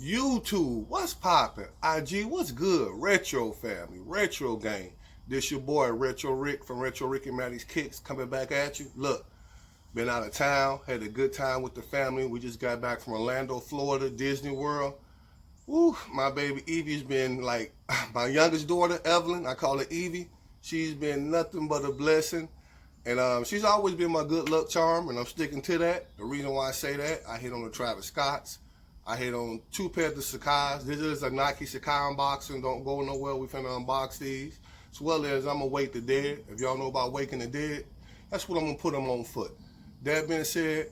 YouTube, what's poppin'? IG, what's good? Retro family, retro gang. This your boy Retro Rick from Retro Rick and Maddie's Kicks coming back at you. Look, been out of town, had a good time with the family. We just got back from Orlando, Florida, Disney World. Woo, my baby Evie's been like my youngest daughter, Evelyn. I call her Evie. She's been nothing but a blessing. And she's always been my good luck charm, and I'm sticking to that. The reason why I say that, I hit on the Travis Scotts. I hit on 2 pairs of sacais. This is a Nike sacai unboxing. Don't go nowhere. We finna unbox these. As well as I'm gonna wake the dead. If y'all know about waking the dead, that's what I'm gonna put them on foot. That being said,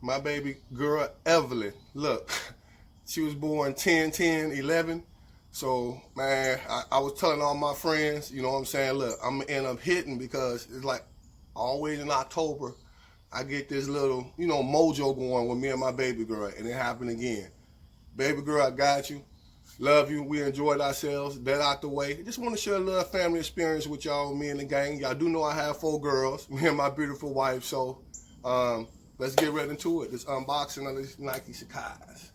my baby girl Evelyn, look, she was born 10/10/11. So man, I was telling all my friends, you know what I'm saying, look, I'm gonna end up hitting because it's like always in October, I get this little, mojo going with me and my baby girl, and it happened again. Baby girl, I got you. Love you. We enjoyed ourselves. That out the way. Just want to share a little family experience with y'all, me and the gang. Y'all do know I have 4 girls, me and my beautiful wife. So let's get right into it. This unboxing of these Nike sacais.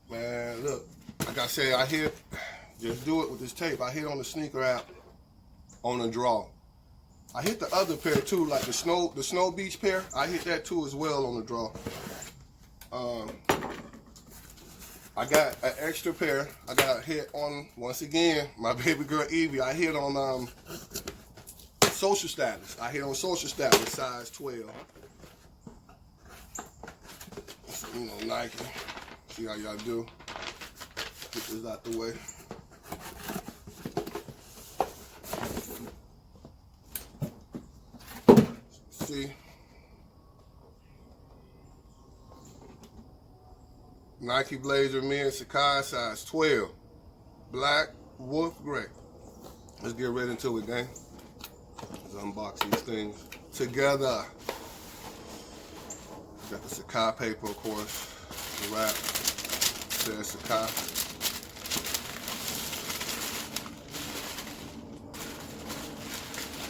Man, look, like I said, I hit, just do it with this tape. I hit on the sneaker app on the draw. I hit the other pair too, like the snow beach pair. I hit that too as well on the draw. I got an extra pair. I got hit on, once again, my baby girl Evie. I hit on social status. I hit on social status, size 12. So, Nike. See how y'all do. Get this out the way. See. Nike Blazer Men Sacai size 12. Black, wolf gray. Let's get right into it, gang. Let's unbox these things together. Got the Sacai paper, of course. The wrap says Sacai.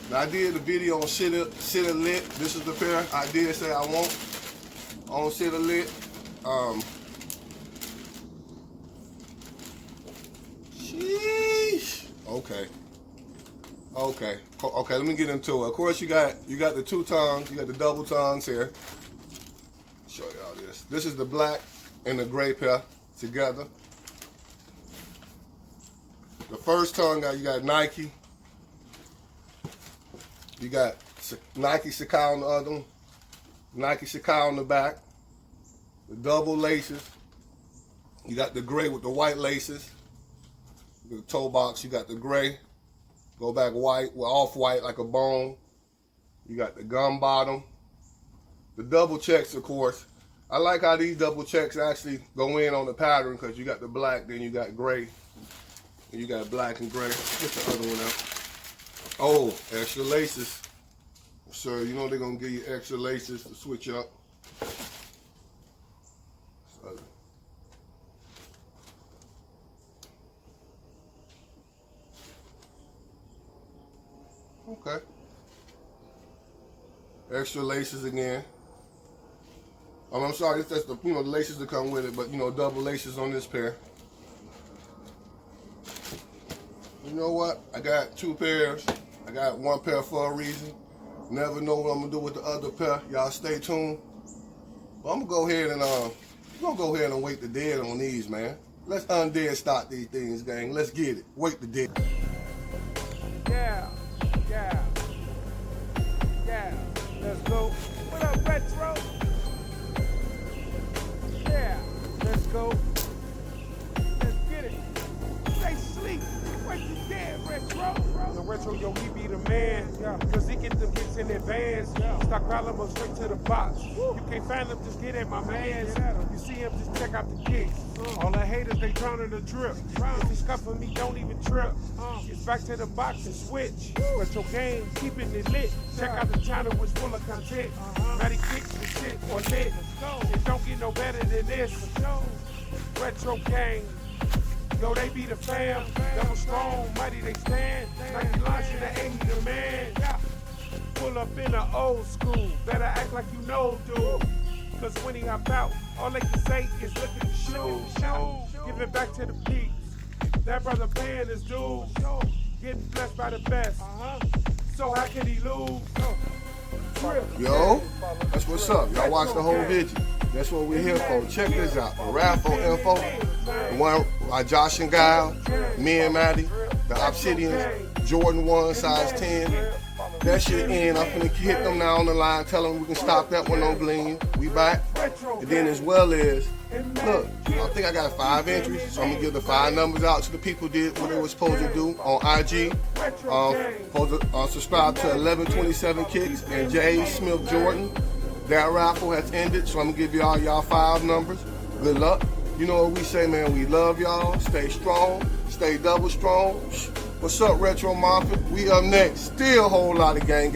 Now, I did the video on Sit Lit. This is the pair I did say I want on Sit Lit. Sheesh. Okay. Let me get into it. Of course, you got the 2 tongues. You got the double tongues here. Show y'all this. This is the black and the gray pair together. The first tongue, you got Nike. You got Nike Sacai on the other one. Nike Sacai on the back. The double laces. You got the gray with the white laces. The toe box, you got the gray. Go back white, well, off-white like a bone. You got the gum bottom. The double checks, of course. I like how these double checks actually go in on the pattern because you got the black, then you got gray. And you got black and gray. Get the other one out. Oh, extra laces. Sir, you know they're going to give you extra laces to switch up. Okay. Extra laces again. I'm sorry, that's the the laces that come with it, but double laces on this pair. You know what? I got 2 pairs. I got 1 pair for a reason. Never know what I'm gonna do with the other pair. Y'all stay tuned. But I'm gonna go ahead and wake the dead on these, man. Let's undead stock these things, gang. Let's get it. Wake the dead. Yeah, let's go. What up, Retro? Yeah, let's go. Let's get it. Stay sleep. Wake you dead, Retro. The Retro, yo, he be the man. Yeah. Cause he get them hits in advance. Yeah. Stock column up straight to the box. Woo. You can't find them, just get at my man. You see him, just check out the kicks. All the haters, they drowning the drip. If you scuffing me, don't even trip. It's back to the box and switch. Retro game, keeping it lit. Check out the channel, which full of content. Matty kicks the shit or lit. It don't get no better than this. Retro gang. Yo, they be the fam. Double strong, mighty they stand. Like you launching the 80 the man. Pull up in the old school. Better act like you know, dude. Cause when he hop out, all they can say is look at the shoes. Give it back to the peeps. That brother paying his dues. Getting blessed by the best. So how can he lose? Yo, that's what's up. Y'all watch the whole video. That's what we're here for. Check this out. The raffle info. The one by Josh and Guile, me and Maddie, the Obsidians, Jordan 1, size 10. That shit in. I'm finna hit them now on the line, tell them we can stop that one on Bling. We back. And then as well as, look, I think I got 5 entries, so I'm gonna give the 5 numbers out to the people who did what they were supposed to do on IG. Supposed to subscribe to 1127 Kicks and J. Smith Jordan. That raffle has ended, so I'm gonna give y'all 5 numbers. Good luck. You know what we say, man. We love y'all. Stay strong. Stay double strong. What's up, Retro Mafia? We up next. Still a whole lot of gang.